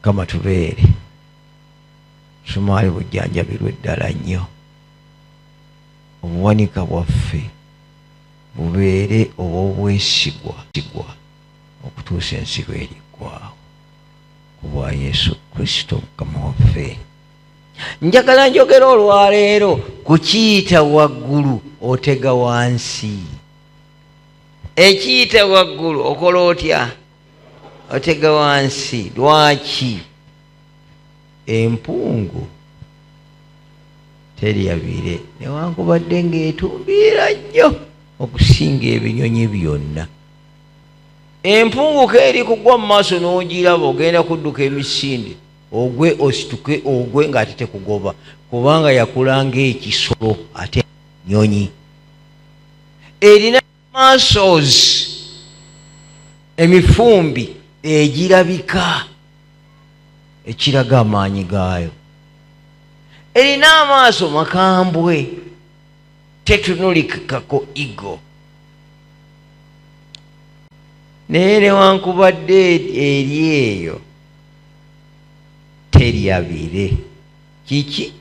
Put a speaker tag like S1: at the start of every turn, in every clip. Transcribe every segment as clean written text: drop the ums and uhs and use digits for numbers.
S1: kama tubeere sumaali bujjanjabirwe ddala nnyo, obuwanika bwaffe bubeere obw'obwesigwa okutuusa ensigo eriggwaawo ku bwa Yesu Kristo Mukama waffe. Njagala njogera olwaleero ku kiyita waggulu otega wansi. Ekiyita waggulu okola otya? Otega wansi. Lwaki? Empungu terya bire newankubadde ng'etumbiira nnyo okusinga ebinyonyi byonna. Empungu keeri kugwa mu maaso n'ogiraba ogenda kudduka emisinde ogwe osituke ogwe ng'ate tekugoba kubanga yakulanga ekisolo ate nyonyi. Erina muscles emifumbi egirabika ekiraga amaanyi gaayo. Erina amaaso makambwe tetunulikako ego. Naye newankubadde eri eyo terya bire. Kiki?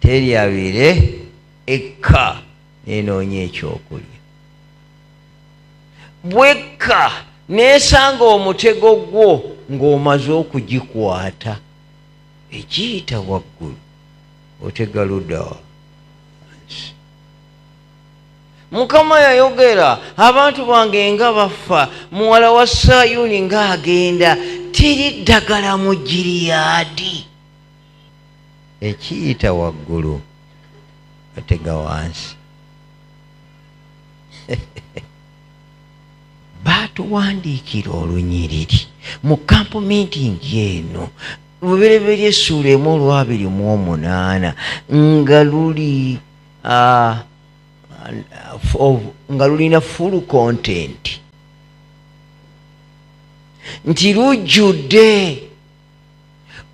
S1: Terya bire ekka nenoonya ekyokulya. Bwekka neesanga omutego gwo ng'omaze okugikwata. Ekiyita waggulu otega ludda wansi. Mukama yayogera, abantu bange nga bafa, muwala wa Sayuni ng'agenda, teri ddagala mu Giriyaadi. Ekiyita waggulu otega wansi. Baatuwandiikira olunyiriri mu camp meeting eno Lubereberye Essuula 1:28 nga lulina full content nti lujjudde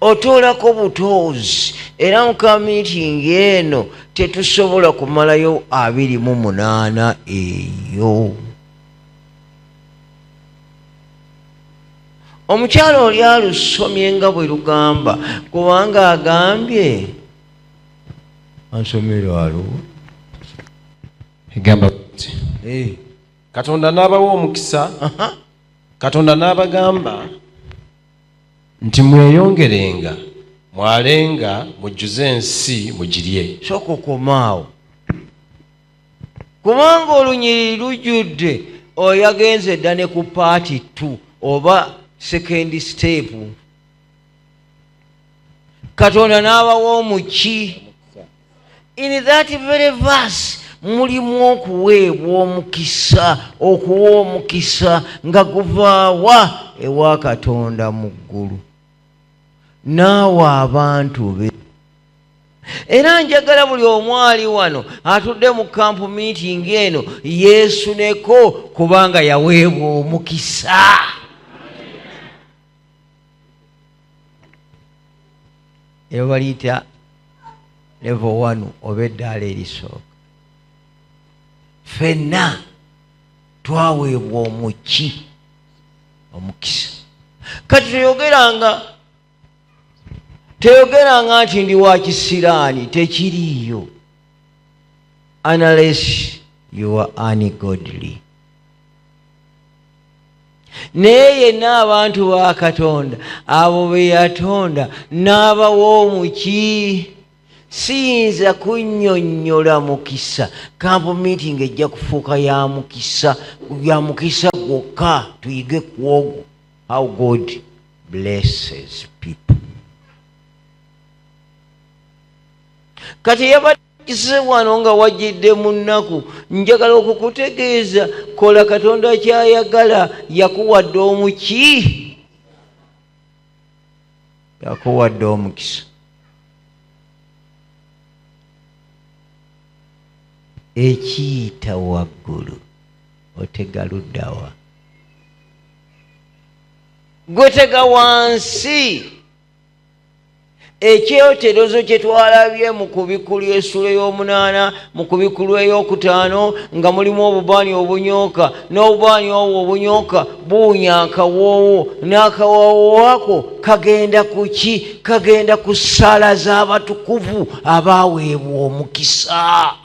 S1: otoolako butoozi era mu camp meeting eno tetusobola kumalayo 28 eyo. Omukyala oli alusomye nga bwe lugamba kubanga agambye ansomero aluwa
S2: egamba Katonda n'abawa omukisa. Katonda n'abagamba nti mweyongerenga mwalenga mujjuze ensi mugirye.
S1: Sooka okomaawo kubanga olunyiriri lujjudde oyo agenze dda ne ku paati 2 oba second step. Katonda n'abawa omuki. In that very verse mulimu okuweebwa omukisa, okuwa omukisa nga guvaawa ewa Katonda mu ggulu naawe abantu be. Era njagala buli omu ali wano atudde mu camp meeting eno yeesuneko kubanga yaweebwa omukisa. Eyo baliyita level 1 oba eddaala erisooka. Ffenna twaweebwa omuki omukisa. Kati teyogeranga nti ndi wa kisiraani, tekiriiyo unless you are ungodly. Naye yenna abantu ba Katonda abo be yatonda n'abawa omuki. Siyinza kunnyonnyola mukisa. Camp meeting ejja kufuuka ya mukisa gwokka. Tuyige ku ogwo how God blesses people. Kati yabakise wano nga wajjidde mu nnaku, njagala okukutegeeza kola Katonda kyayagala. Yakuwadde omuki, yakuwadde omukisa. Ekiyita waggulu otega luddawa. Gwe tega wansi. ekyeterezo kye twalabye mu kubikulu essula ey'omunaana mu kubikulu ey'okutaano nga mulimu obubaani obunyooka n'obubaani obwo obunyooka buunya akawoowo n'akawoowo ako kagenda ku ki? Kagenda ku ssaala z'abatukuvu abaaweebwa omukisa.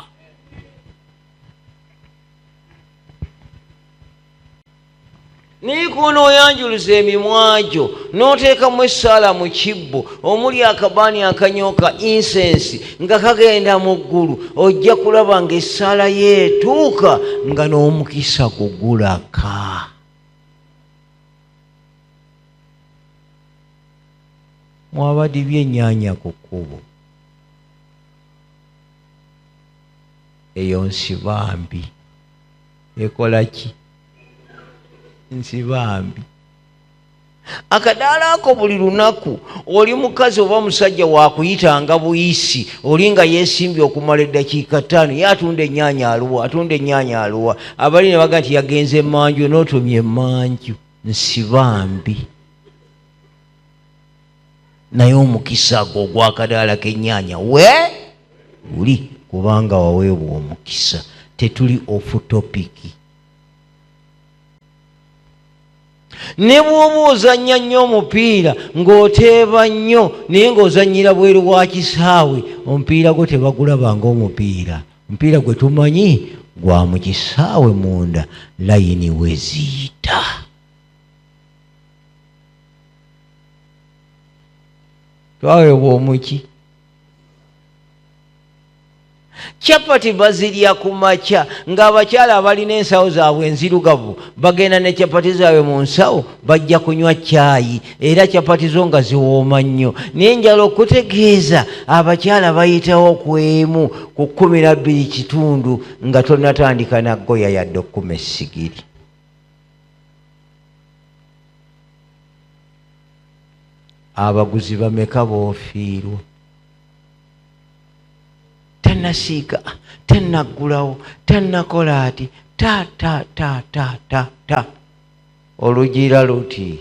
S1: Niikuno oyanjuluza emimwa gyo n'oteekamu essaala mu kibbo omuli akabaani akanyooka insensi nga kagenda mu ggulu, ojja kulaba ng'essaala yeetuuka nga n'omukisa gugulaka. Mwabadibye ennyaanya ku kkubo, eyo nsibambi ekola ki? Nsibambi. Akadaala ako buli lunaku oli mukazi oba musajja wakuyitanga buyisi, oli nga yeesimbye okumala eddakiika 5, ye atunda ennyaanya aluwa, atunda ennyaanya aluwa. Abali ne baga nti yagenze emmanju, n'otumye emmanju. Nsibambi. Naye omukisa gwo ogw'akadaala k'ennyaanya uli kubanga waweebwa omukisa. Tetuli off topic. Ne bw'oba ozannya nnyo omupiira ng'oteeba nnyo naye ng'ozannyira bweru wa kisaawe, omupiira gwo tebagulaba ng'omupiira. Omupiira gwe tumanyi gwa mu kisaawe munda, layini we ziyita. Twaweebwa omuki? Capati bazirya ku makya ng'abakyala abalina ensawo zaabwe enzirugavu bagenda ne capati zaabwe mu nsawo bajja kunywa caayi, era capati zo nga ziwooma nnyo. Naye njala okutegeeza abakyala bayitawo ku emu ku 12 nga tonnatandika na goya yadde okkuma essigiri. Abaguzi bameka boofiirwa? Tannasiika, tannaggulawo, tannakola ati ta. Olugira luti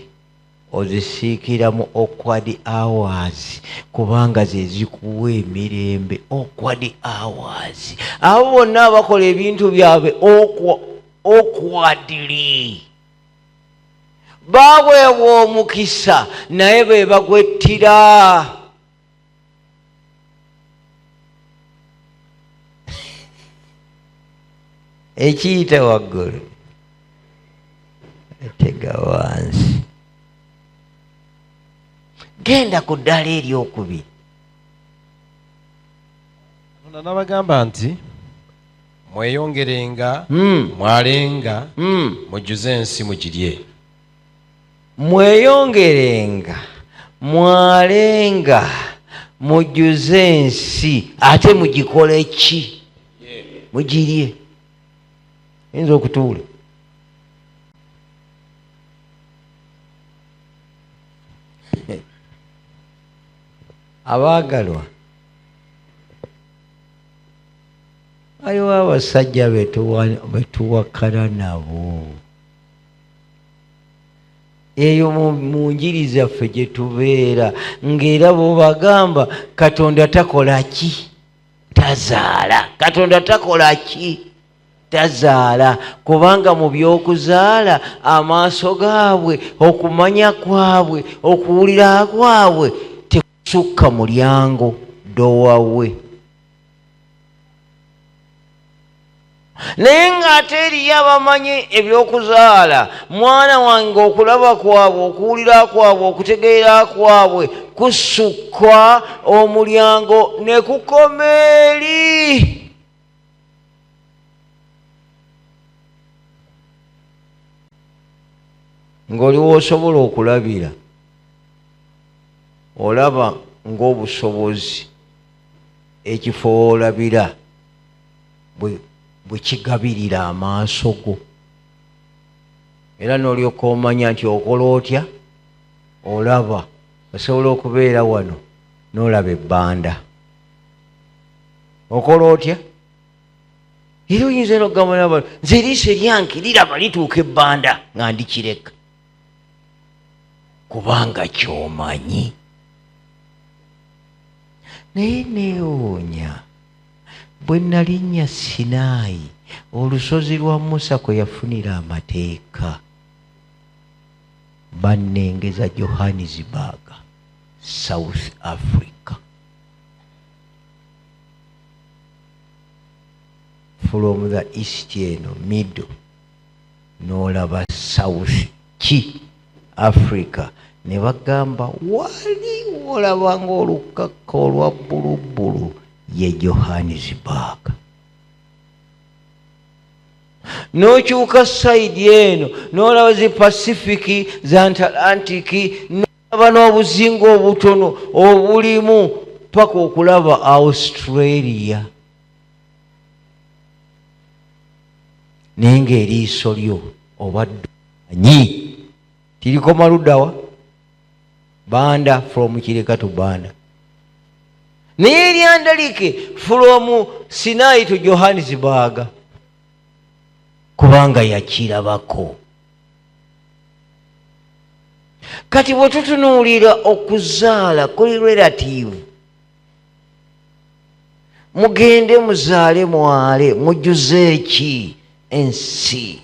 S1: ozisiikira mu awkward hours kubanga ze zikuwa emirembe. Awkward hours. Abo bonna abakola ebintu byabwe awkwardly baweebwa omukisa naye be bagwettira. Ekiyita waggulu etega wansi. Genda ku ddaala eryokubiri.
S2: Katonda n'abagamba nti mweyongerenga, mwalenga, mujjuze ensi mugirye.
S1: Mweyongerenga, mwalenga, mujjuze ensi, ate mugikole ki? Mugirye. Yinza okutuula. Abaagalwa, waliwo abasajja betuwakana nabo eyo mu njiri zaffe gye tubeera, ng'era bo bagamba Katonda takola ki? Tazaala. Katonda takola ki? Tazaala. Kubanga mu by'okuzaala amaaso gaabwe, okumanya kwabwe, okuwulira kwabwe tekusukka mulyango ddowawe. Naye ng'ate eriyo abamanyi eby'okuzaala, mwana wange okulaba kwabwe, okuwulira kwabwe, okutegeera kwabwe kusukka omulyango ne kukoma eri. Ng'oliwo osobola okulabira, olaba ng'obusobozi ekifo olabira bwe kigabirira amaaso go, era n'olyoka omanya nti okola otya, olaba. Osobola okubeera wano n'olaba ebbanda, okola otya? Era oyinza n'okugamba n'abantu nze eriiso eryange liraba lituuka ebbanda nga ndikireka, kubanga ky'omanyi. naye neewuunya bwe nalinnya Sinaayi, olusozi lwa Musa kwe yafunira amateeka, bannengeza Johannesburg, South Africa. From the east eno middle n'olaba south ki Africa, ne bagamba wali olaba ng'olukakka olwa bbulubbulu ye Johannesburg. N'okyuka sayidi eno n'olaba zi Pacific, za Atlantic, n'olaba n'obuzinga obutono obulimu paka okulaba Australia. Naye ng'eriiso lyo obadde omanyi tirikoma luddawa Banda from Kireka to Banda, naye eryandalike from Sinai to Johannesburg kubanga yakirabako. Kati bwe tutunuulira okuzaala kuli relative, mugende muzaale mwale mujjuze eki ensi.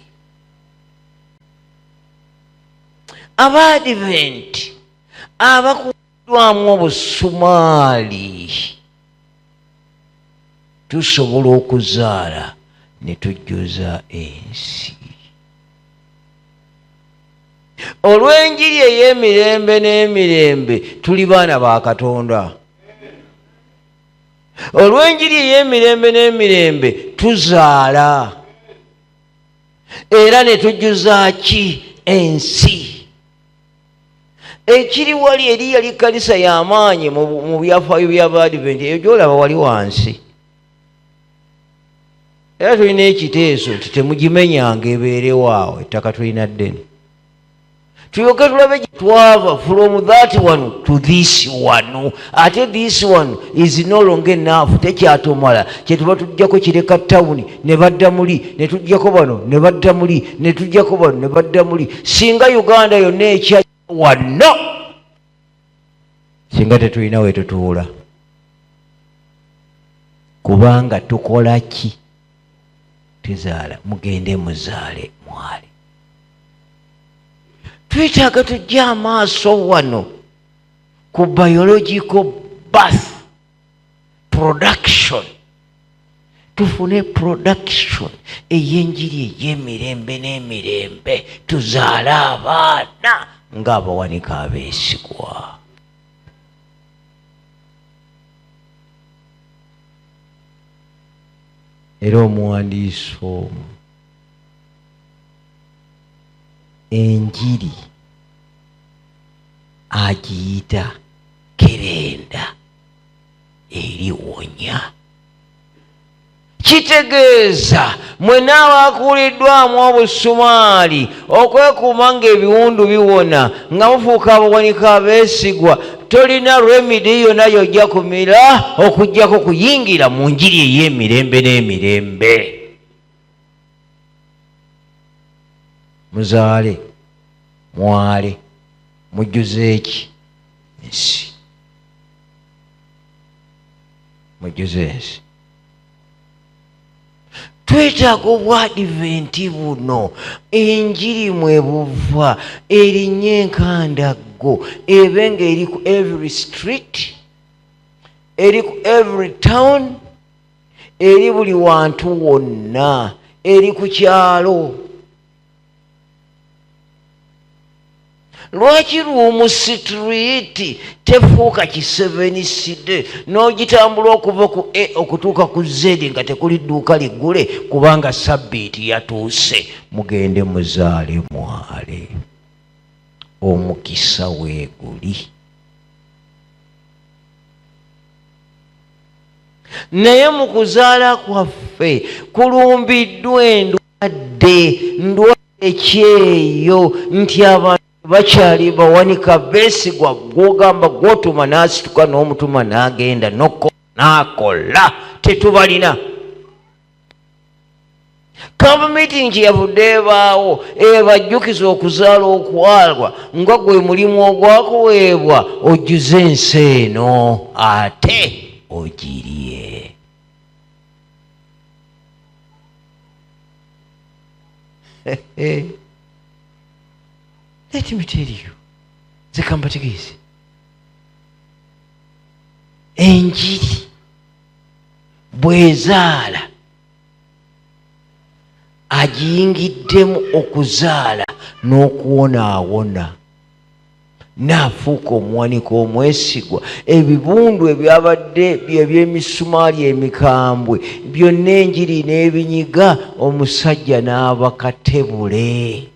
S1: Abadiventi abakuddwamu obusumaali tusobola okuzaala ne tujjuza ensi. Olw'enjiri ey'emirembe n'emirembe tuli baana ba Katonda. Olw'enjiri ey'emirembe n'emirembe tuzaala era ne tujjuza ki ensi. Ekiri wali eri yali kkanisa y'amaanyi mu byafaayo by'Abadiventi, eyo gy'olaba wali wansi. Era tulina ekiteeso nti temugimenyanga ebeerewo awo, ettaka tulina ddene. Tulyoke tulabe gye twava from that one to this one. Ate this one is no longer enough, tekyatomala. Kye tuba tujjako kireka tawuni ne badda muli, ne tujjako bano ne badda muli, ne tujjako bano ne badda muli. Singa Uganda yonna ekya wano, singa tetulina we tutuula. Kubanga tukola ki? Tuzaala. Mugende muzaale mwale. Twetaaga tujja amaaso wano ku biological birth production, tufune production ey'enjiri ey'emirembe n'emirembe, tuzaale abaana ng'abawanika abeesigwa. Era omuwandiisi omu enjiri agiyita kerenda eriwonya. Kitegeeza mwena abakuuliddwamu obusumaali okwekuuma ng'ebiwundu biwona nga mufuuka abawanika abeesigwa, tolina remedy yonna yojja kumira okuggyako kuyingira mu njiri ey'emirembe n'emirembe. Muzaale mwale mujjuze eki ensi. Mujjuze ensi. Twetaaga obwadiventi buno, enjiri mwe buva erinnya enkandaggo ebe ng'eri ku every street, eri ku every town, eri buli wantu wonna, eri ku kyalo. Lwaki luumu sitiriiti tefuuka kiseveniside n'ogitambula okuva ku A okutuuka ku Z nga tekuli dduuka liggule kubanga sabbiiti yatuuse? Mugende muzaale mwale, omukisa weeguli. Naye mu kuzaala kwaffe kulumbiddwa endwadde ekyeyo nti abantu bakyali bawanika beesigwa, gw'ogamba gw'otuma n'asituka n'omutuma n'agenda n'akola, tetubalina. Gavumenti kyeyavudde ebaawo ebajjukiza okuzaala okwalwa nga gwe mulimu ogwakuweebwa ojjuze ensi eno ate ogirye. Let me tell you, zikampategeeze enjiri bwezaala agiyingiddemu okuzaala n'okuwonaawona n'afuuka omuwanika omwesigwa. Ebibundu ebyabadde eby'emisumaali emikambwe byonna enjiri n'ebinyiga, omusajja n'aba katebule.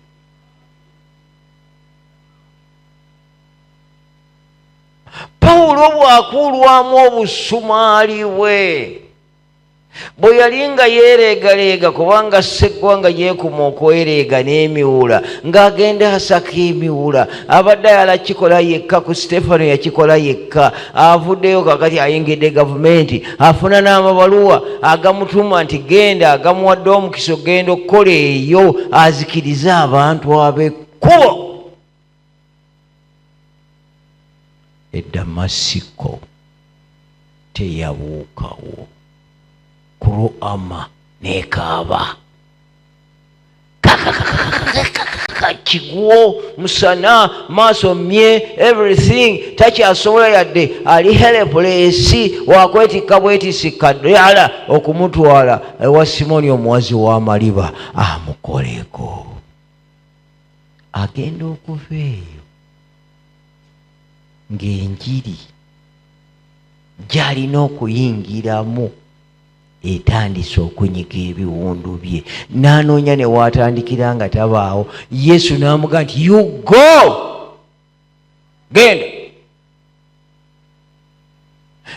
S1: Pawulo bw'akuulwamu obusumaali bwe, bwe yali nga yeereegaleega kubanga sseggwanga yeekuma okwereega n'emiwula, ng'agenda asaka emiwula. Abadde yalakikola yekka, ku Sitefano yakikola yekka. Avuddeyo kakati ayingidde gavumenti, afuna n'amabaluwa agamutuma nti genda, agamuwadde omukisa ogenda okukola eyo azikirize abantu ab'ekkubo. E Damasiko teyabuukawo, Kuruama n'ekaaba, kiguwo, musana, maaso mye, everything, takyasobola yadde ali helpless, wakwetikka bwetisika ddala okumutwala ewa Simoni omuwazi w'amaliba amukoleko. Agenda okuva eyo ng'enjiri gy'alina okuyingiramu etandise okunyiga ebiwundu bye. N'anoonya ne waatandikira nga tabaawo. Yesu n'amugamba nti you go, genda.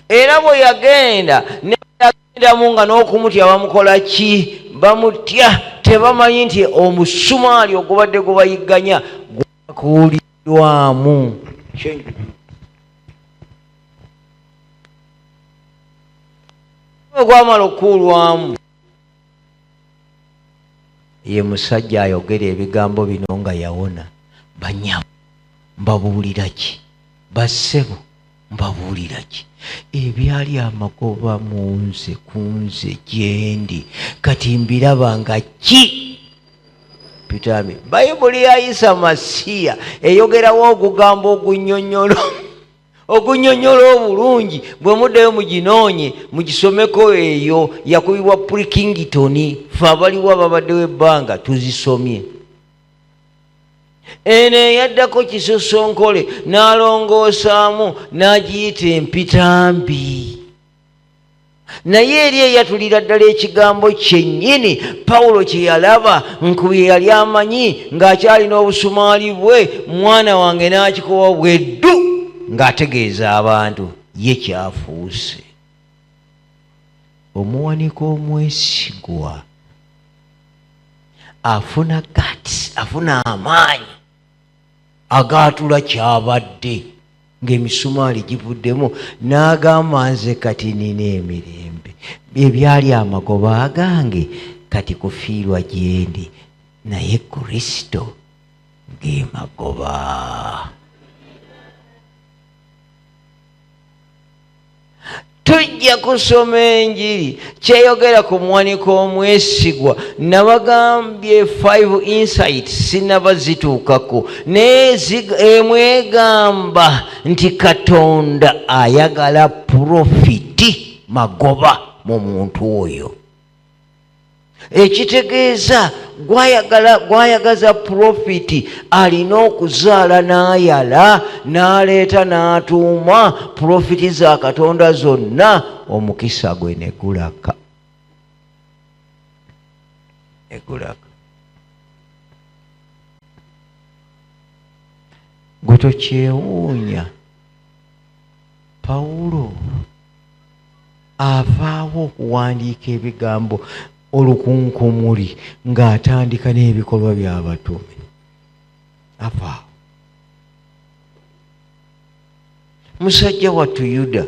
S1: Era bwe yagenda ne yagendamu nga n'okumutya bamukola ki? Bamutya, tebamanyi nti omusumaali ogubadde gubayigganya gwakuuliddwamu. Gwamala okuulwamu, ye musajja ayogera ebigambo bino nga yawona. Banyamu mbabuulira ki? Bassebo mbabuulira ki? Ebyali amagoba mu nze, ku nze gyendi, kati mbiraba nga ki? Pitami Bayibuli ya Isa Masiya eyogerawo ogugamba ogunnyonnyola obulungi. Bwe muddayo muginoonye mugisomeko, eyo yakubibwa Pulkington. Fe abaliwo ababaddewo ebbanga tuzisomye. Eno eyaddako Kisosonkole n'alongoosaamu n'agiyita empitambi. Naye eri eyatulira ddala ekigambo kyennyini Pawulo kye yalaba nkubye yali amanyi ng'akyalina obusumaali bwe, mwana wange n'akikowa bweddu ng'ategeeza abantu ye kyafuuse. Omuwanika omwesigwa afuna guts, afuna amaanyi agaatula kyabadde ng'emisumaali givuddemu, n'agamba nze kati nina emirembe. Ebyali amagoba agange kati kufiirwa gyendi, naye Kristo ge magoba. Tujja kusoma enjiri kyeyogera ku muwanika omwesigwa. Nabagambye 5 insights sinaba zituukako, naye emwegamba nti Katonda ayagala profiti, magoba mu muntu oyo. Ekitegeeza gwayagaza profiti alina okuzaala n'ayala, n'aleeta n'atuuma profiti za Katonda zonna, omukisa gwe negulaka. Gwe tokyewuunya, Pawulo avaawo okuwandiika ebigambo olukunkumuli ng'atandika n'ebikolwa by'abatume. Avaawo. Musajja wattu Yuda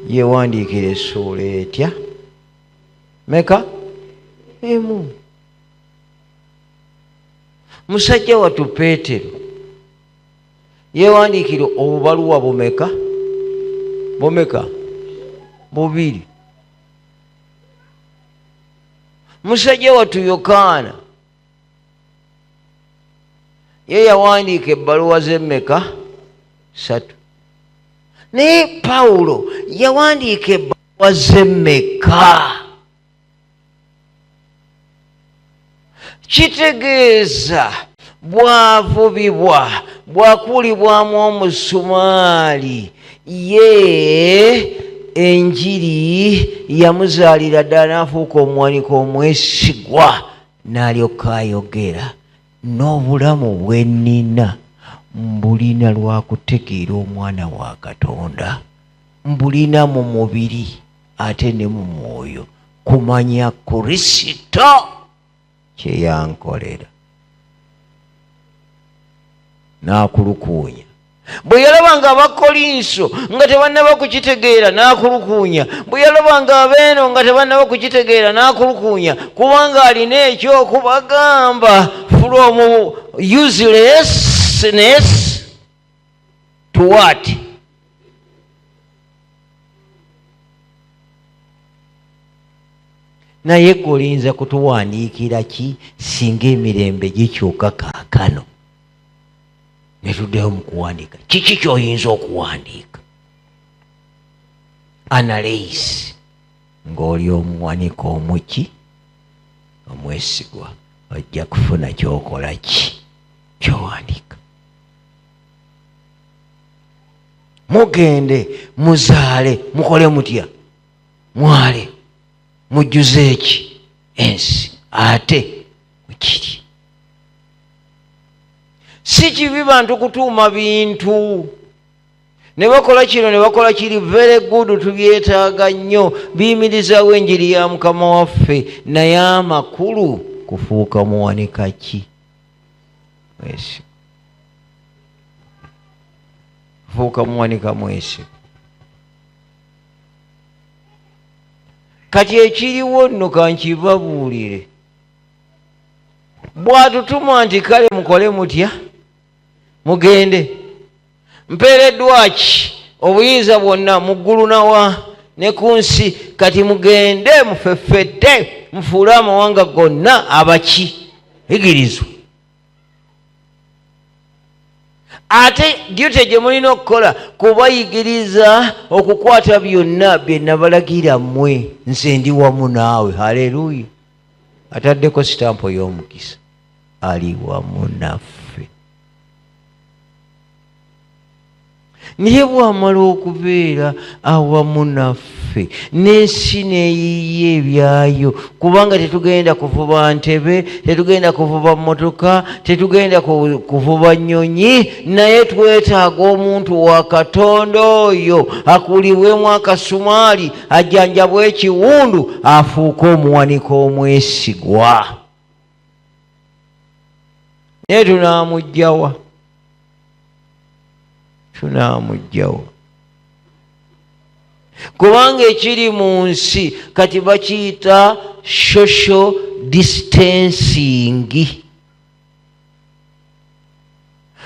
S1: yewandiikira essuula etya? Meka? Emu. Musajja wattu Peetero yewandiikira obubaluwa bumeka? Bumeka? bubiri. Musajja wattu Yokaana ye yawandiika ebbaluwa z'emmeka? 3. Naye Pawulo yawandiika ebbaluwa z'emmeka? Kitegeeza bw'avubibwa, bw'akuulibwamu omusumaali, ye enjiri yamuzaalira ddala n'afuuka omuwanika omwesigwa, n'alyoka ayogera, n'obulamu bwe nnina mbulina lwa kutegeera omwana wa Katonda, mbulina mu mubiri ate ne mu mwoyo, kumanya Kristo kye yankolera. N'akulukuunya. Bwe yalabanga Abakolinso nga tebannaba kukitegeera n'akulukuunya. Bwe yalabanga abeeno nga tebannaba kukitegeera n'akulukuunya, kubanga alina ekyokubagamba. From uselessness to what? Naye gwe olinza kutuwandiikira ki singa emirembe gikyuka kaakano ne tuddeyo mu kuwandiika? Kiki ky'oyinza okuwandiika? Analyze ng'oli omuwanika omuki omwesigwa, ojja kufuna kyokola ki kyowandiika. Mugende muzaale mukole mutya? Mwale mujjuze eki? Ensi. Ate mukiri. Si kibi bantu kutuuma bintu ne bakola kino ne bakola kiri, very good, tubyetaaga nnyo, biyimirizaawo enjiri ya Mukama waffe. Naye amakulu kufuuka muwanika ki? Mwesi. Kufuuka muwanika mwesi. Kati ekiriwo nno kankibabuulire. Bw'atutuma nti kale mukole mutya? Mugende. Mpeereddwa ki? Obuyinza bwonna mu ggulu nawa ne ku nsi. Kati mugende mufeffette, mufuule amawanga gonna abaki? Igirizwa. Ate duty gye mulina okukola kubayigiriza okukwata byonna bye nabalagira mmwe, nze ndi wamu naawe. Haleluya. Ataddeko sitampo y'omukisa, ali wamu naffe. Naye bw'amala okubeera awamu naffe, n'ensi neeyiye ebyayo, kubanga tetugenda kuvuba ntebe, tetugenda kuvuba mmotoka, tetugenda kuvuba nnyonyi, naye twetaaga omuntu wa Katonda oyo akulibwemu akasumaali, ajjanjabwe ekiwundu, afuuke omuwanika omwesigwa. Naye tunaamugjawa? Tunaamugjawa. Kubanga ekiri mu nsi kati bakiyita social distancing.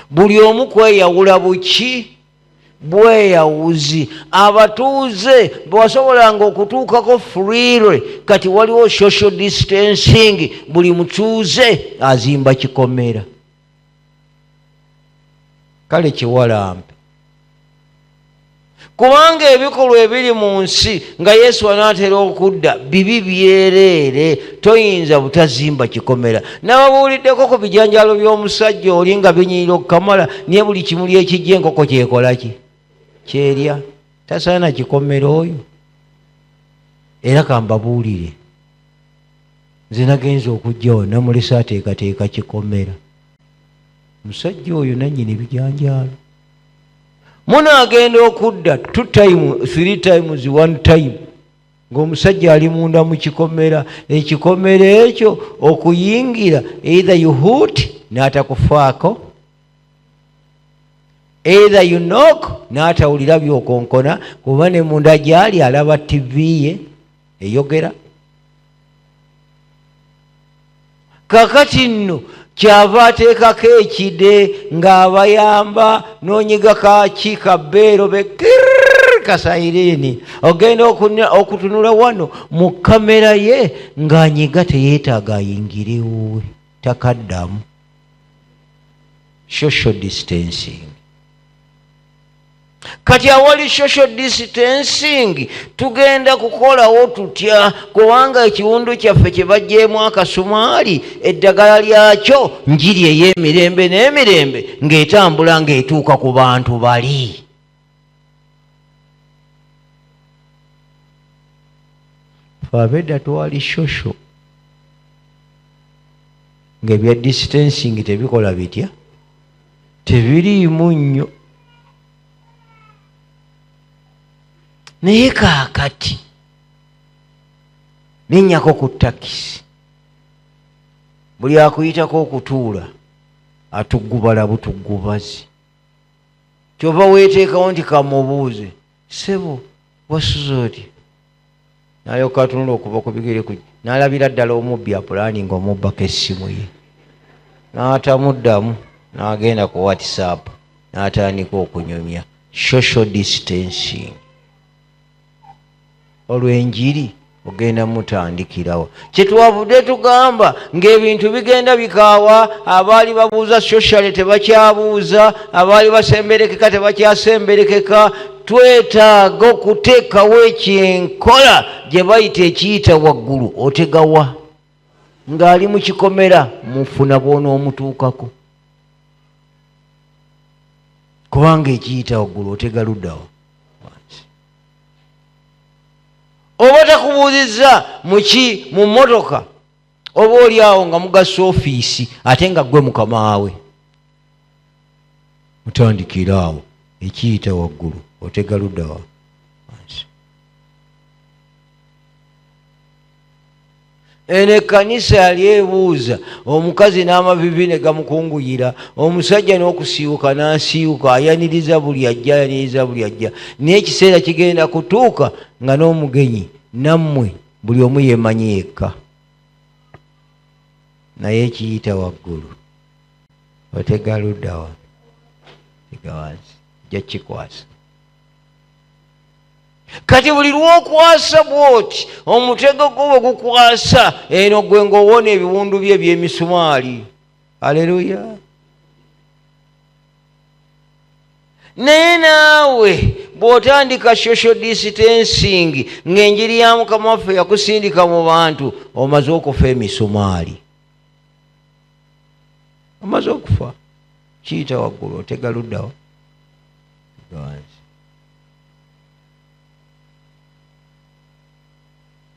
S1: Buli omu kweyawula buki? Bweyawuzi. Abatuuze bwewasobolanga okutuukako freely, kati waliwo social distancing. Buli mutuuze azimba kikomera. Kale kiwalampe. Kubanga ebikolwa ebiri mu nsi nga Yesu anaatera okudda bibi byereere, toyinza butazimba kikomera. Nababuuliddeko ku bijanjalo by'omusajja oli nga binyirira okukamala, naye buli kimuli ekijja enkoko kyekola ki? Kyerya. Tasaana kikomera oyo. Era kambabuulire, nze nagenza okujjawo namulesa ateekateeka kikomera. Musajja oyo nannyini bijanjalo. Munaagenda okudda 2 times 3 times 1 time ng'omusajja ali munda mu kikomera. Ekikomera ekyo okuyingira, either you hoot n'atakufaako, either you knock n'atawulira by'okonkona, kuba ne munda gy'ali alaba TV ye eyogera. Kakati nno kyava ateekako ekide ng'abayamba n'onyiga kaki kabbeero be teka sayireeni ogenda okutunula wano mu kamera ye ng'anyiga teyeetaaga ayingirewowe takaddamu. Social distancing. Kati awali social distancing tugenda kukolawo tutya kubanga ekiwundu kyaffe kye bajjeemu akasumaali eddagala lyakyo njiri ey'emirembe n'emirembe ng'etambula ng'etuuka ku bantu bali. Abedda twali social ng'ebya distancing tebikola bitya tebiriimu nnyo. Naye kaakati nennyako ku takisi buli akuyitako okutuula atugubala butuggubazi. Kyova weeteekawo nti kamubuuze ssebo wasuze oti n'alyoka atunula okuva ku bigere ku n'alabira ddala omubbi apulaani ng'omubbako essimu ye n'atamuddamu n'agenda ku WhatsApp n'atandika okunyumya. Social distancing. Olw'enjiri ogenda mutandikirawo. Kyetwavudde tugamba ng'ebintu bigenda bikaawa, abaali babuuza socially tebakyabuuza, abaali basemberekeka tebakyasemberekeka. Twetaaga okuteekawo ekyenkola gye bayita ekiyita waggulu otegawa ng'ali mu kikomera mufuna bw'onoomutuukako kubanga ekiyita waggulu otega luddawa. Oba takubuuzizza muki mu mmotoka oba oli awo nga mugasa ofiisi ate nga ggwe mukamaawe mutandikira awo ekiyita waggulu otega luddawa. Eno ekkanisa yali ebuuza omukazi n'amavivi ne gamukunguyira, omusajja n'okusiiwuka n'asiiwuka ayaniriza buli ajja. Naye ekiseera kigenda kutuuka nga n'omugenyi nammwe buli omu yeemanyi yekka. Naye ekiyita waggulu otega luddawa tega wansi jja kikwasa. Kati buli lw'okwasa bw'oti omutego gwo bwe gukwasa eno gwe ng'owona ebiwundu bye eby'emisumaali. Aleluya. Naye naawe bw'otandika social distancing ng'enjiri ya Mukama waffe yakusindika mu bantu omaze okufa emisumaali. Omaze okufa. Kiyita waggulu otega luddawa.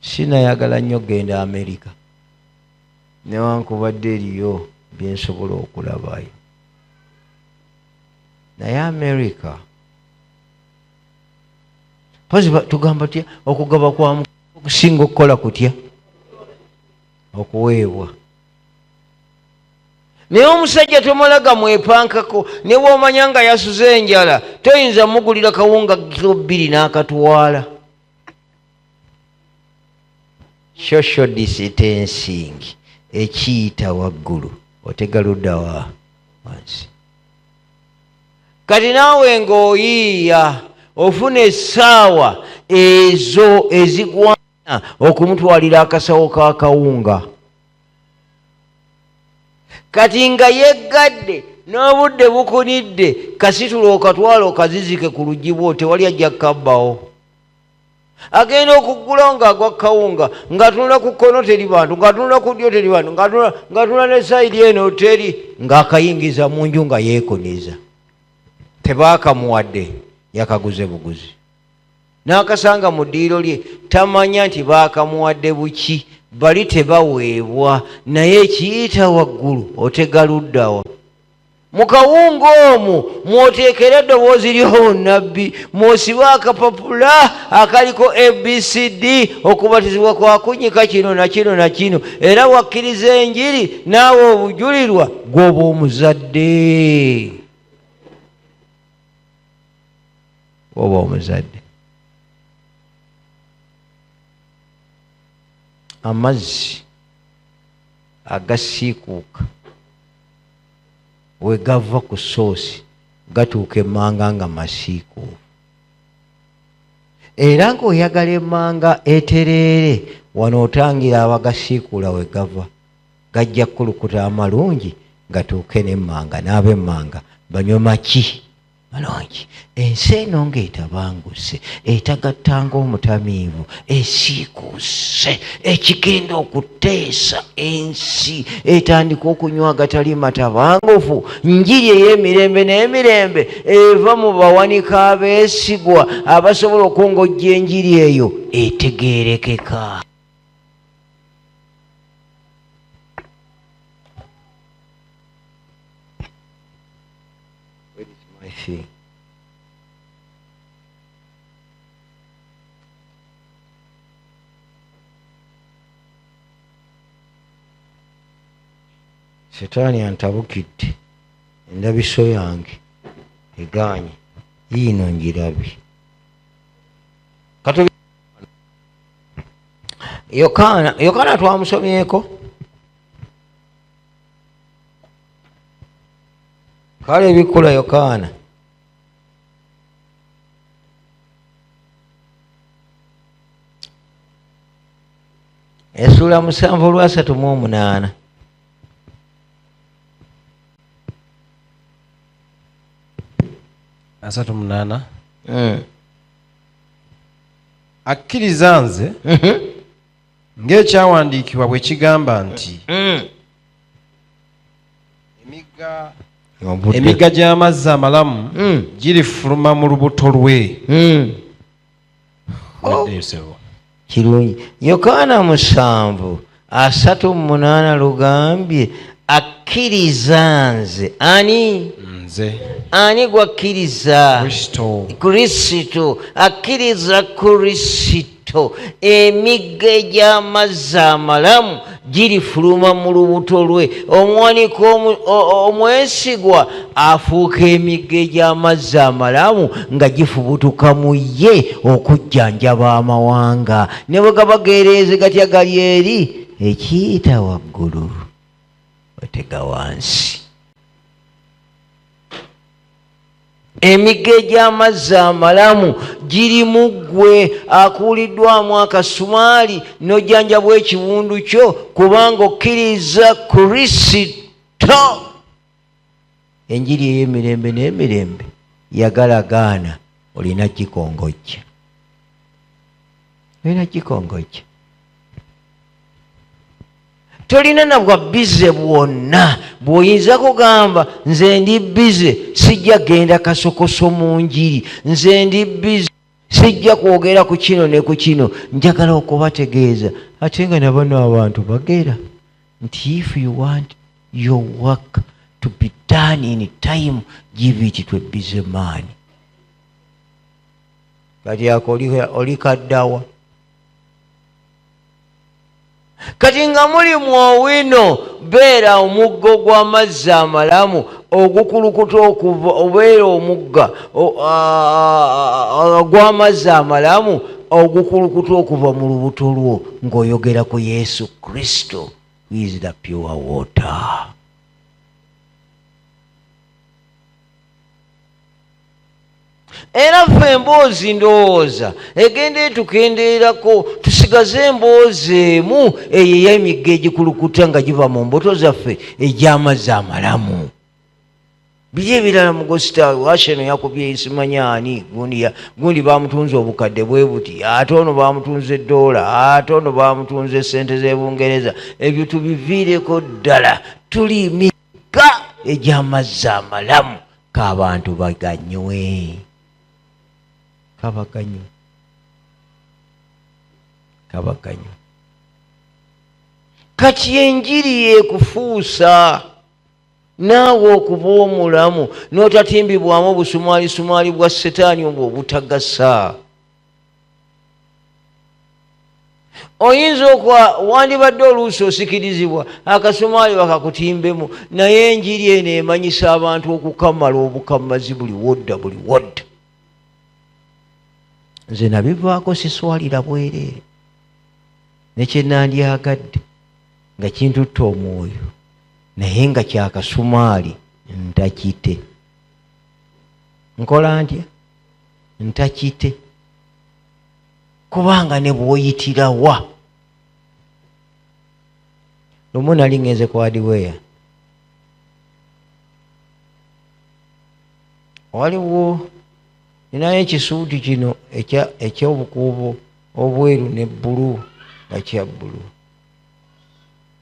S1: Sinayagala nnyo genda Amerika newankubadde eriyo byensobola okulabayo. Naye Amerika pozi tugamba tutya okugaba kwa okusinga okukola kutya okuweebwa. Naye omusajja tomalaga mwepankako ne bw'omanya nga yasuze enjala toyinza mugulira kawunga kilo 2 n'akatwala. Social distancing ekiyita waggulu otega luddawa wansi. Kati naawe ng'oyiiya ofuna essaawa ezo ezigwana okumutwalira akasawo k'akawunga. Kati nga yeggadde n'obudde bukunidde kasitula okatwala okazizike ku luggi bwo tewali ajja kukabbawo. Agenda okuggula ng'agwa kawunga ng'atunula ku kkono teri bantu, ng'atunula ku ddyo teri bantu, ng'atunula ne sayidi eno teri, ng'akayingiza mu nju nga yeekoniza. Tebaakamuwadde yakaguze buguzi. N'akasanga mu ddiiro lye tamanya nti baakamuwadde buki, bali tebaweebwa. Naye ekiyita waggulu otega luddawa. Mu kawunga omwo mwoteekera eddoboozi ly'obunnabbi, mwosibe akapapula akaliko ABCD okubatizibwa kwa kunyika kino na kino na kino, era wakkiriza enjiri naawe obujulirwa gw'oba omuzadde. Gw'oba omuzadde. Amazzi agasiikuuka we gava ku soosi gatuuka emmanga nga masiikuufu. era ng'oyagala emmanga etereere wano otangira abagasiikuula we gava gajja kukulukuta amalungi gatuuke n'emmanga n'ab'emmanga banywe maki malungi. Ensi eno ng'etabanguse etagattanga omutamiivu esiikuuse ekigenda okuteesa ensi etandika okunywa agatali matabangufu. Njiri ey'emirembe n'emirembe eva mu bawanika abeesigwa abasobola okungojja enjiri eyo etegeerekeka. Setaani antabukidde endabiso yange eganye yiino njirabi. Yokaana twamusomyeko, kale ebikula Yokaana essula 7:38.
S2: Akkiriza nze ng'ekyawandiikibwa bwe kigamba nti emigga gy'amazzi amalamu girifuluma mu lubuto lwe.
S1: Kirungi. Yokaana 7:38 lugambye akkiriza nze. Ani?
S2: Nze.
S1: Ani gwakkiriza?
S2: Kristo.
S1: Akkiriza Kristo emigga egy'amazzi amalamu girifuluma mu lubuto lwe. Omuwanika omwesigwa afuuka emigga egy'amazzi amalamu nga gifubutuka mu ye okujjanjaba amawanga. Ne bwe gabageereze gatya gali eri ekiyita waggulu otega wansi. Emigga egy'amazzi amalamu girimu ggwe akuuliddwamu akasumaali n'ojjanjabwa ekiwundu kyo kubanga okkiriza Kristo. Enjiri ey'emirembe n'emirembe yagala gaana olina gikongojja. Olina gikongojja. Tolina na bwa bize bwonna bw'oyinza kugamba nze ndi bize sijja genda kasokoso mu njiri, nze ndi bize sijja kwogera ku kino ne ku kino. Njagala okubategeeza ate nga nabano abantu bagera nti if you want your work to be done in time, give it to a busy man. Kati ako oli kaddawa. Kati nga muli mwowino beera omugga gw'amazzi amalamu ogukulukuta okuva obeera omugga gw'amazzi amalamu ogukulukuta okuva mu lubuto lwo ng'oyogera ku Yesu Kristo, who is the pure water. Era ffe emboozi ndowooza egenda etukendeerako tusigaze emboozi emu eyo ey'emigga egikulukuta nga giva mu mbuto zaffe egy'amazzi amalamu. Biri ebirala mugosita washeno yakubye isimanya ani gundi bamutunze obukadde bwe buti, ate ono bamutunze $, ate ono bamutunze sente z'Ebungereza. Ebyo tubiviireko ddala. Tuli migga egy'amazzi amalamu k'abantu baganywe. Kabaganyo. Kati enjiri yekufuusa naawe okuba omulamu n'otatimbibwamu obusumaali bwa Setaani obwo obutagasa. Oyinza wandibadde oluusi osikirizibwa akasumaali bakakutimbemu, naye enjiri eno emanyisa abantu okukamala obukamazi buli wodda. Nze nabivaako siswalira bwereere nekyenandyagadde nga kintutta omwoyo, naye nga kyakasumaali ntakite. Nkola ntya? Ntakite. kubanga ne bw'oyitirawa. Lumu nali ngenze ku hardware, waliwo ninayo ekisuuti kino eky'obukuubo obweru ne bbulu nga kya bbulu,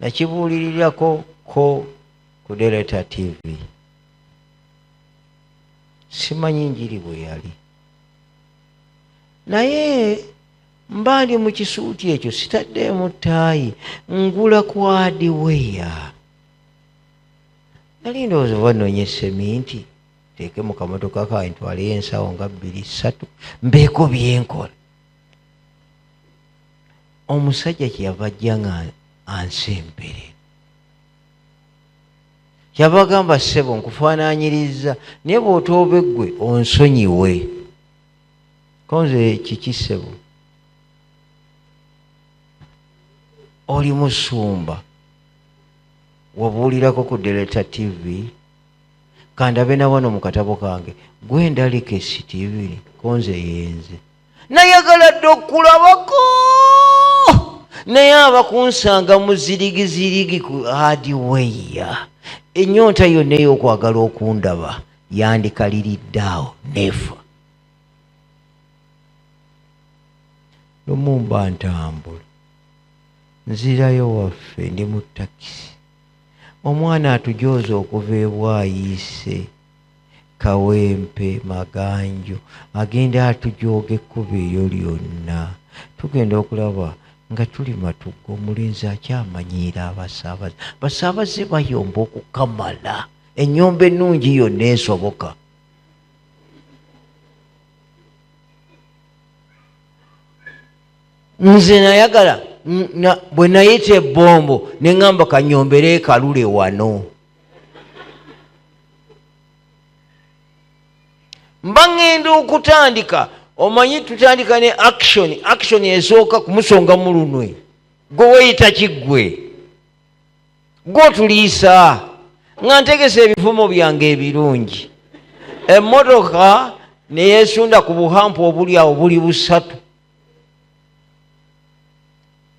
S1: nakibuulirirako ku Delta TV. Simanyi njiri bwe yali, naye mba ndi mu kisuuti ekyo sitaddeemu ttaayi, ngula ku hardware. Nali ndowooza oba nnoonya seminti teeke mu kamotoka kange ntwaleyo ensawo nga 2-3 mbeeko byenkola. Omusajja kyeyava ajja nga ansempere, kyava agamba ssebo nkufaanaanyiriza naye bw'otooba eggwe onsonyiwe. Konze kiki ssebo? Oli musumba wabuulirako ku Delta TV, kandabe na wano mu katabo kange Gwenda Likesi TV. Konze yenze nayagala dde okulabako, naye abakunsanga muzirigizirigi ku hardware. Ennyonta yonna ey'okwagala okundaba yandikaliridde awo nefa. Lumu mba ntambula nzirayo waffe ndi mu takisi, omwana atujooza okuva e Bwayiise, Kawempe, Maganjo, agenda atujooga ekkubo eryo lyonna. Tugenda okulaba nga tuli Matugga, omulenzi akyamanyiira abasaabaze. Basaabaze bayomba okukamala, ennyomba ennungi yonna esoboka. Nze nayagala bwe nayita ebbombo ne ŋŋamba kanyombere ekalule wano. Mba ŋŋenda okutandika, omanyi tutandika ne action esooka kumusonga mu lunwe, gwe weyita kiggwe, gw'otuliisa nga ntegesa ebifumo byange ebirungi. Emmotoka ne yeesunda ku buhampu obuli awo buli 3.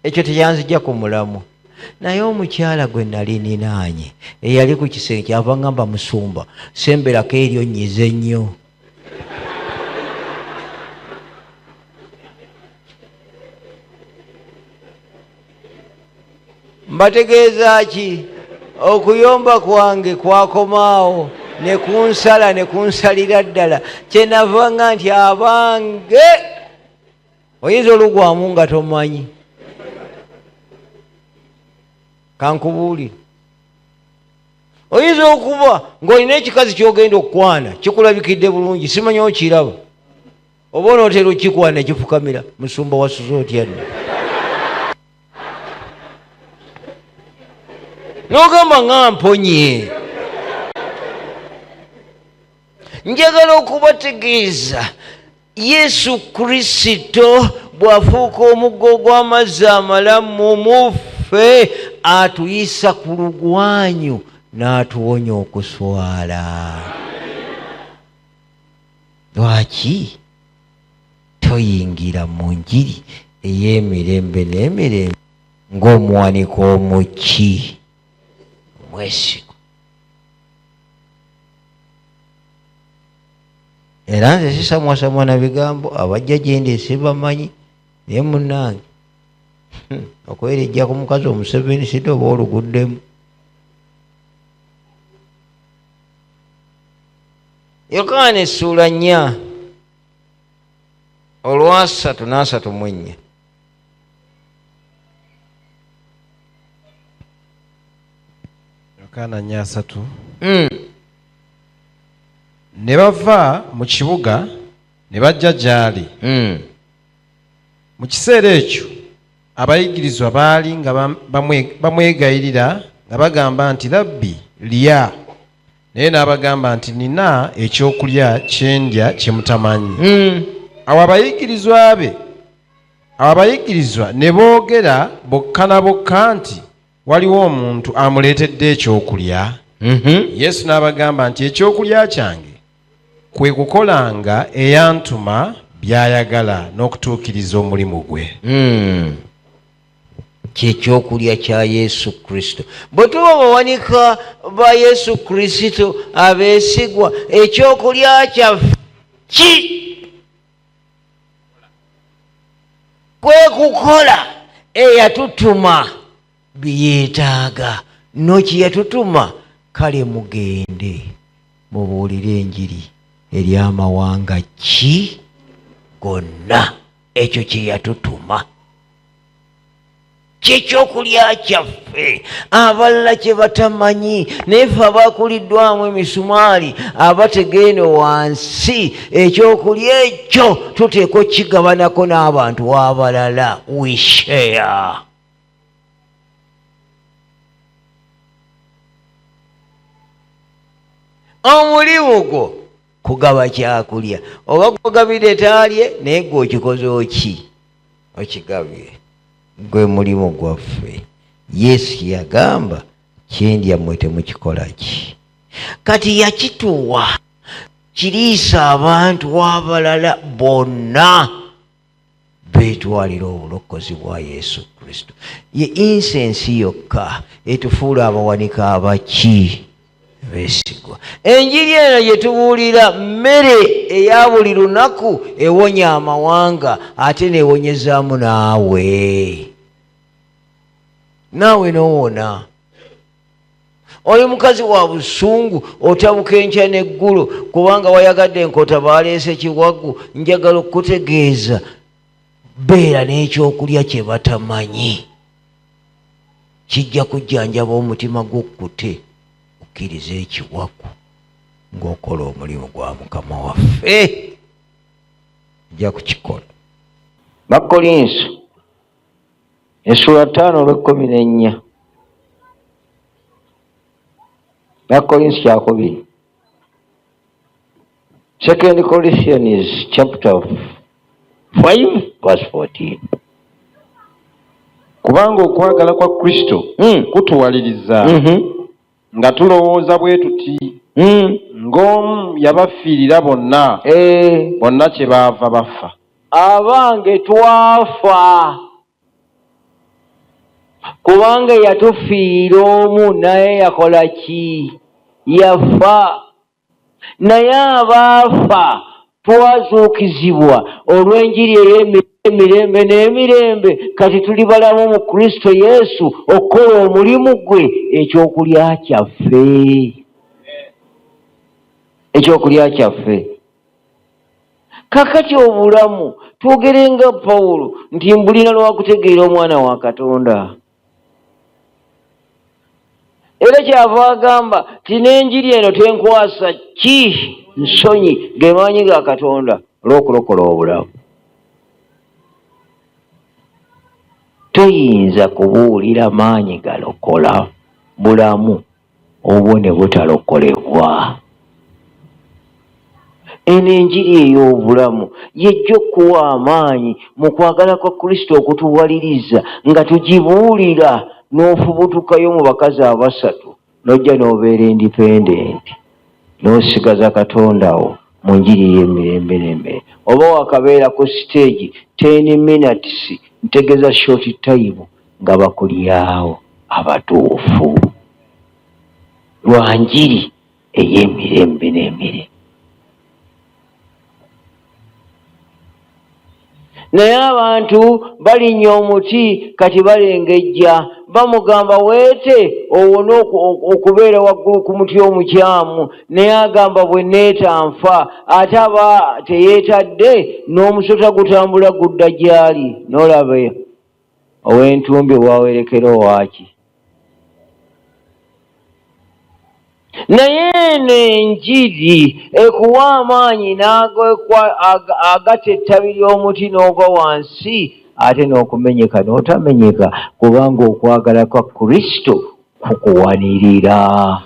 S1: Ekyo tekyanzijja ku mulamu. Naye omukyala gwe nali ninaanye eyali ku kisenge kyava ŋŋamba musumba, semberako eryo nnyize nnyo. Mbategeeza ki? Okuyomba kwange kwakomaawo ne kunsala ne kunsalira ddala. Kyenava nga nti abange oyinza olugwamu nga tomanyi. Kankubuulire, oyinza okuba ng'olina ekikazi ky'ogenda okukwana kikulabikidde bulungi, simanyi okiraba, oba onootera okikwana kifukamira. Musumba wasuze otya nno? N'ogamba nga mponye. Njagala okubategeeza Yesu Kristo bw'afuuka omuggo gw'amazzi amalamu muffe, atuyisa ku lugwanyu n'atuwonya okuswala. Lwaki toyingira mu njiri ey'emirembe n'emirembe ng'omuwanika omuki omwesigwa? Era nze sisamwasamwa na bigambo, abajja gyendi sibamanyi, naye munnange okwerejja ku mukazi Omuseveni sito oba oluguddemu. Yokaana essuula 4 olwa 3:34.
S2: Yokaana 4:3. Ne bava mu kibuga ne bajja gy'ali. Mu kiseera ekyo abayigirizwa baali nga bamwegayirira nga bagamba nti, Labbi, lya. Naye n'abagamba nti, nina ekyokulya kye ndya kye mutamanyi. Awo abayigirizwa ne boogera bokka na bokka nti, waliwo omuntu amuleetedde ekyokulya. Yesu n'abagamba nti, ekyokulya kyange kwe kukolanga eyantuma by'ayagala n'okutuukiriza omulimu gwe.
S1: kyekyokulya kya Yesu Kristo. Bwe tuba bawanika ba Yesu Kristo abeesigwa, ekyokulya kyaffe ki? Kwe kukola eyatutuma byeyeetaaga. No kye yatutuma, kale mugende mubuulire enjiri eri amawanga ki gonna. Ekyo kye yatutuma, kyekyokulya kyaffe. Abalala kye batamanyi, naye ffe abakuliddwamu emisumaali abategeene wansi, ekyokulya ekyo tuteekwa kigabanako n'abantu abalala. We share. Omulimu gwo kugaba kyakulya, oba kugabire taalye naye gwe okikoze oki? Okigabye. Gwe mulimu gwaffe. Yesu yagamba kyendya mmwe temukikola ki? Kati yakituwa kiriisa abantu abalala bonna beetwalira obulokozi bwa Yesu Kristo. Ye insensi yokka etufuula abawanika abaki? Beesigwa. Enjiri eno gye tubuulira mmere eya buli lunaku, ewonya amawanga ate neewonyezaamu naawe. Naawe n'owona. Oli mukazi wa busungu, otabuka enkya n'eggulu kubanga wayagadde enkota baleese kiwagu. Njagala okutegeeza, beera n'ekyokulya kye batamanyi, kijja kujjanjaba omutima gw'okkute. Okkiriza ekiwagu ng'okola omulimu gwa Mukama waffe, ojja kukikola. Bakolinso essula 5:14. Bakolinso kyakubiri. 2 Corinthians chapter 5:14.
S2: Kubanga okwagala kwa Kristo kutuwaliriza nga tulowooza bwe tuti ng'omu yabafiirira bonna, bonna kye baava bafa.
S1: Abange twafa kubanga yatufiira omu, naye yakola ki? Yafa. Naye abaafa twazuukizibwa olw'enjiri ey'emirembe n'emirembe. Kati tuli balamu mu Kristo Yesu okukola omulimu gwe. Ekyokulya kyaffe, ekyokulya kyaffe. Kakati obulamu twogere nga Pawulo nti mbulina lwakutegeera omwana wa Katonda. Era kyava agamba ti n'enjiri eno tenkwasa ki? Nsonyi ge maanyi ga Katonda olw'okulokola obulamu. Toyinza kubuulira maanyi galokola bulamu obwo ne butalokolebwa. Eno enjiri ey'obulamu yejja okuwa amaanyi mu kwagala kwa Kristo okutuwaliriza nga tugibuulira, n'ofubutukayo mu bakazi 3 n'ojja n'obeera independent, n'osigaza Katondawo mu njiri y'emirembe n'emirembe. Oba wakabeera ku stage 10 minutes, ntegeza short time, nga bakulyawo abatuufu lwa njiri ey'emirembe n'emirembe. Naye abantu balinnya omuti kati balengejja, bamugamba weete owone okubeera waggulu ku muti omukyamu, naye agamba bwe neetanfa. Ate aba teyeetadde, n'omusota gutambula gudda gy'ali. N'olabe ow'entumbi wawerekera owaki. Naye eno enjiri ekuwa amaanyi agata ettabi ly'omuti n'ogwa wansi, ate n'okumenyeka n'otamenyeka, kubanga okwagala kwa Kristo kukuwanirira.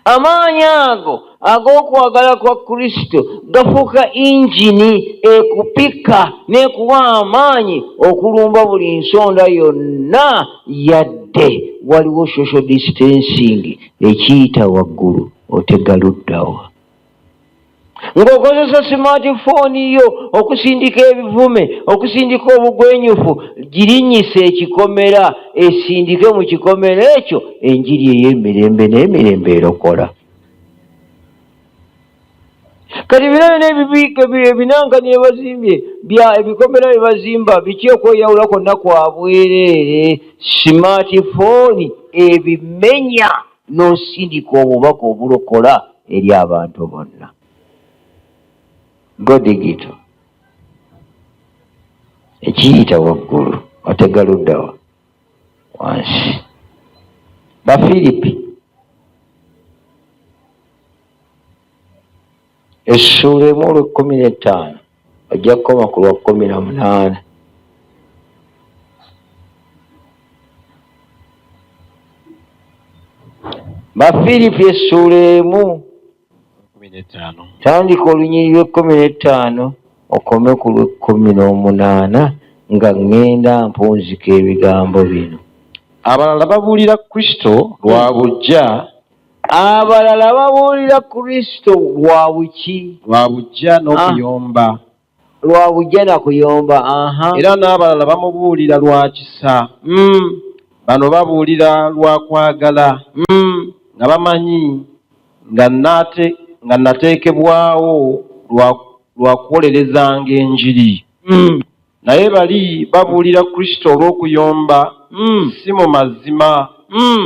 S1: Amaanyi ago ag'okwagala kwa Kristo gafuuka injini ekupika n'ekuwa amaanyi okulumba buli nsonda yonna, yadde waliwo social distancing ekiyita waggulu, otega luddawa. ng'okozesa smartphone yo okusindika ebivume, okusindika obugwenyufu, girinnyisa ekikomera, esindike mu kikomera ekyo enjiri ey'emirembe n'emirembe erokola. Kati bino n'ebibiiko ebinangani ebazimbye ebikomera bye bazimba biki okweyawula kwonna kwa bwereere? Smartphone ebimenya n'osindika obubaka obulokola eri abantu bonna. Go digital. Ekiyita waggulu otegaluddawa wansi. Bafilipi essula 1:15 ojja kukoma ku 18. Bafilipi essula 1 tandika olunyiriri 15 okome ku 18 nga ŋŋenda mpunzika ebigambo bino.
S2: Abalala babuulira Kristo lwa bujja.
S1: Abalala babuulira Kristo lwa buki?
S2: Lwa bujja n'okuyomba.
S1: Lwa bujja na kuyomba.
S2: Era n'abalala bamubuulira lwa kisa. Bano babuulira lwa kwagala. Nga bamanyi nga nateekebwawo lwa kuwolerezanga enjiri. Naye bali babuulira Kristo olw'okuyomba, si mu mazima,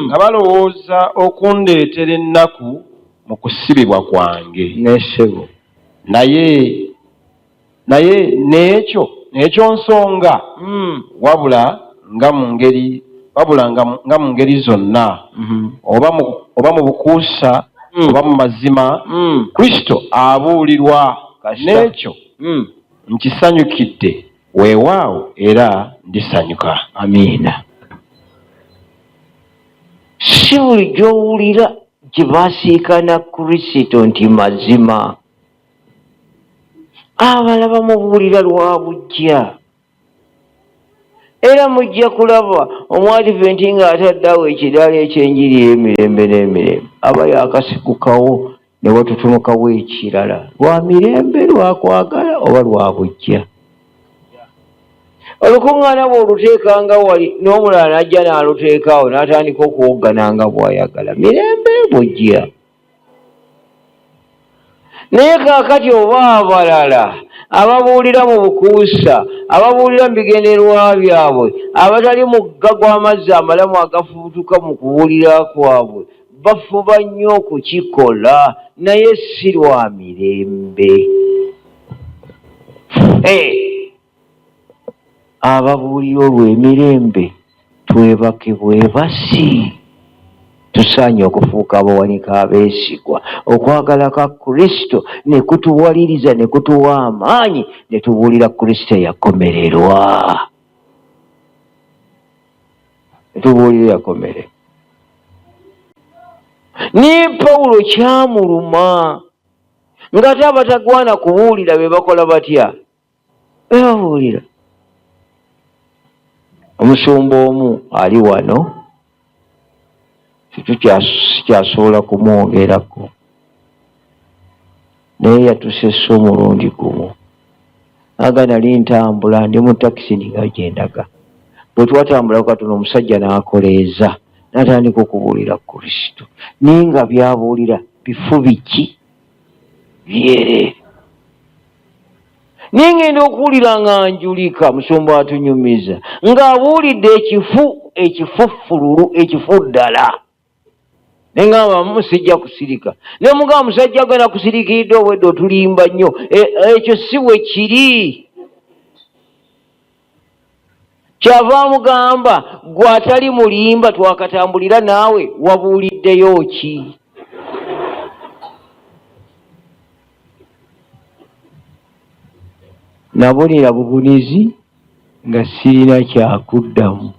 S2: nga balowooza okundeetera ennaku mu kusibibwa kwange.
S1: N'essebo.
S2: Naye n'ekyo nsonga, wabula nga mu ngeri zonna, oba mu bukuusa oba mu mazima, Kristo abuulirwa, n'ekyo nkisanyukidde, weewaawo era ndisanyuka.
S1: Amiina. Si buli gy'owulira gye baasiikana Kristo nti mazima. Abalala bamubuulira lwa bujja. Era mujja kulaba Omwadiventi ng'ataddeawo ekidaala eky'enjiri y'emirembe n'emirembe, aba yaakasigukawo ne watutumukawo ekirala lwa mirembe, lwa kwagala oba lwa bujja. Olukuŋŋaana bw'oluteekanga wali n'omulala n'ajja n'aluteekaawo n'atandika okuwoggananga bw'ayagala, mirembe bujja. Naye kaakati oba abalala ababuulira mu bukuusa, ababuulira mu bigendererwa byabwe, abatali mugga gw'amazzi amalamu agafubutuka mu kubuulira kwabwe, bafuba nnyo okukikola, naye si lwa mirembe. Ababuulira olw'emirembe twebake bwebasi. Tusaanye okufuuka abawanika abeesigwa. Okwagala ka Kristo ne kutuwaliriza ne kutuwa amaanyi ne tubuulira Kristo yakomererwa. Tubuulira yakomererwa. Ni Pawulo kyamuluma ng'ate abatagwana kubuulira be bakola batya? Be babuulira. Omusumba omu ali wano, sikyasobola kumwogerako, naye yatusesso omulundi gumu. Aga nali ntambula ndi mu takisi ninga gyendaga, bwe twatambulako katono omusajja n'akoleeza n'atandika okubuulira Kristo. Naye nga byabuulira bifu biki? Byere. Naye ngenda okuwulira nga njulika, musumba atunyumiza, ng'abuulidde ekifuffululu, ekifu ddala. Ne ngamba musijja kusirika. Ne mugamba musajja gwe nakusirikiridde obwedde otulimba nnyo. Ekyo si bwe kiri. Kyava mugamba gwe atali mulimba twakatambulira naawe wabuuliddeyo ki? Nabulira bubunizi nga sirina kyakuddamu.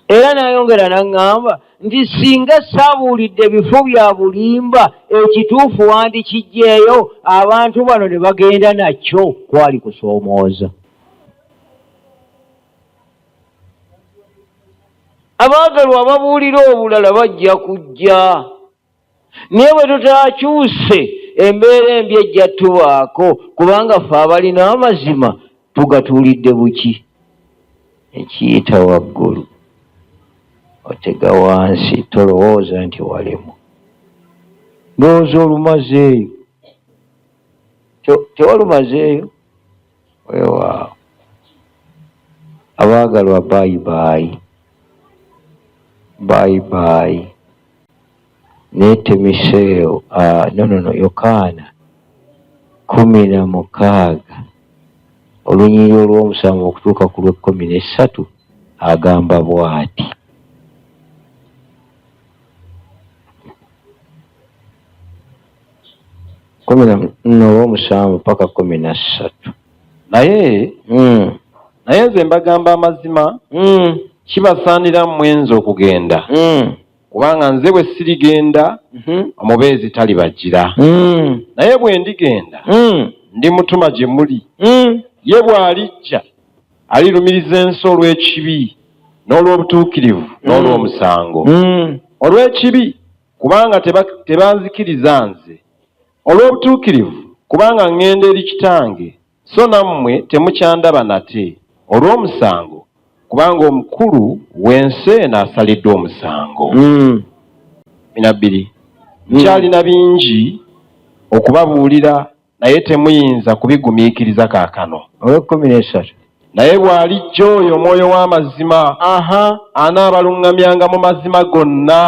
S1: Era nayongera naŋŋamba nti singa saabuulidde bifo bya bulimba, ekituufu wandikijjeeyo, abantu bano ne bagenda nakyo, kwali kusoomooza. Abaagalwa ababuulira obulala bajja kujja, naye bwe tutaakyuse embeera embi ejja tubaako kubanga ffe abalina amazima tugatuulidde buki ekiyita waggulu otega wansi tolowooza nti walemu ndowooza olumazeeyo tewalumazeeyo weewaawo abaagalwa bayibayi bayibayi netemiseeyo Yokaana 16 olunyiriri olw'omusanvu okutuuka ku lw'13 agamba bw'ati olw'omusanvu paka 13
S2: naye nze mbagamba amazima kibasaanira mwenzi okugenda kubanga nze bwe sirigenda omubeezi talibajjira naye bwe ndigenda ndimutuma gye muli ye bw'alijja alirumiriza ensi olw'ekibi n'olw'obutuukirivu n'olw'omusango olw'ekibi kubanga tebanzikiriza nze olw'obutuukirivu kubanga ŋŋenda eri kitange so nammwe temukyandaba nate olw'omusango kubanga omukulu w'ensi n'asaliddwa omusango 2 nkyalina bingi okubabuulira naye temuyinza kubigumiikiriza kaakano naye bw'alijja oyo omwoyo w'amazima anaabaluŋŋamyanga mu mazima gonna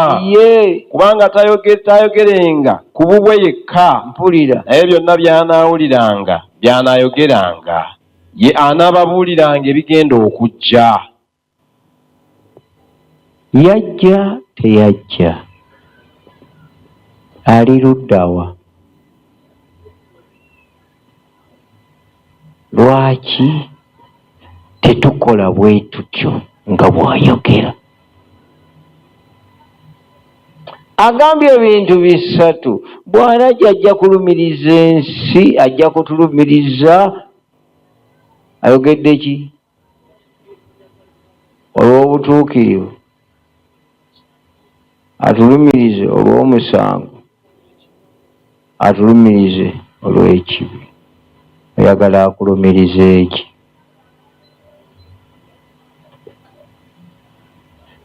S2: kubanga tayogerenga ku bubwe yekka mpulira naye byonna by'anaayogeranga ye anaababuuliranga ebigenda okujja
S1: yajja teyajja ali luddawa lwaki tetukola bwe tutyo nga bw'ayogera agambye ebintu bisatu bw'anajja ajja kulumiriza ensi ajja kutulumiriza ayogedde ki olw'obutuukirivu atulumirize olw'omusango atulumirize olw'ekibi oyagala akulumiriza eki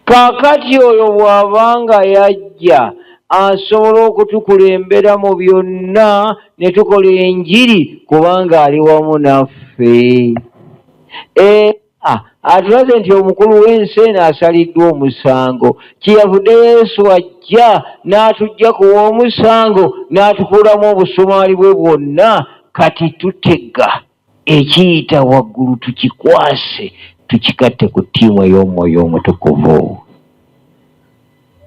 S1: kaakati oyo bw'abanga yajja asobola okutukulembera mu byonna ne tukola enjiri kubanga ali wamu naffe atulaze nti omukulu w'ensi eno asaliddwa omusango kiyavudde Yesu ajja n'atujja ku w'omusango n'atukuulamu obusumaali bwe bwonna kati tutega ekiyita waggulu tukikwase tukikatte ku ttiimu ey'omwoyo omutukuvu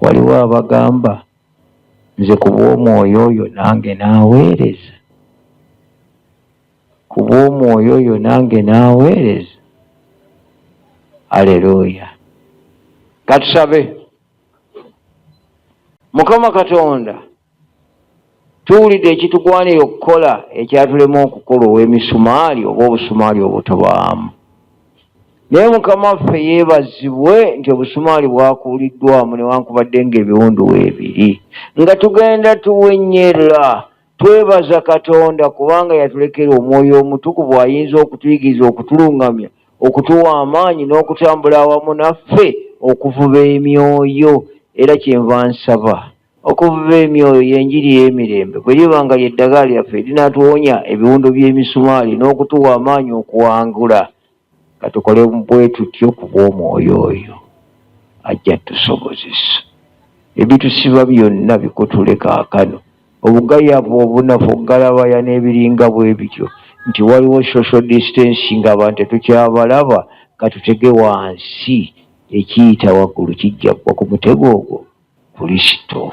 S1: waliwo abagamba nze ku bw'omwoyo oyo nange naaweereza ku bw'omwoyo oyo nange naaweereza aleluya katusabe Mukama Katonda tuwulidde ekitugwanira okukola ekyatulema okukola ow'emisumaali oba obusumaali obutobaamu naye Mukama waffe yeebazibwe nti obusumaali bwakuuliddwamu newankubadde ng'ebiwundu weebiri nga tugenda tuwenyera twebaza Katonda kubanga yatulekera omwoyo omutukuvu ayinza okutuyigiriza okutuluŋŋamya okutuwa amaanyi n'okutambula awamu naffe okuvuba emyoyo era kyenva nsaba okuvuba emyoyo y'enjiri y'emirembe bwe liba nga ly'eddagala lyaffe erinaatuwonya ebiwundu by'emisumaali n'okutuwa amaanyi okuwangula katukole bwe tutyo ku bw'omwoyo oyo ajja tusobozesa ebitusiba byonna bikutule kaakano obugayavu obunafu ogalabaya n'ebiringa bwe bityo nti waliwo social distancing abantu tetukyabalaba katutege wansi ekiyita waggulu kijja kuba ku mutego ogwo Kristo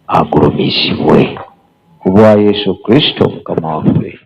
S1: agulumizibwe ku bwa Yesu Kristo Mukama waffe.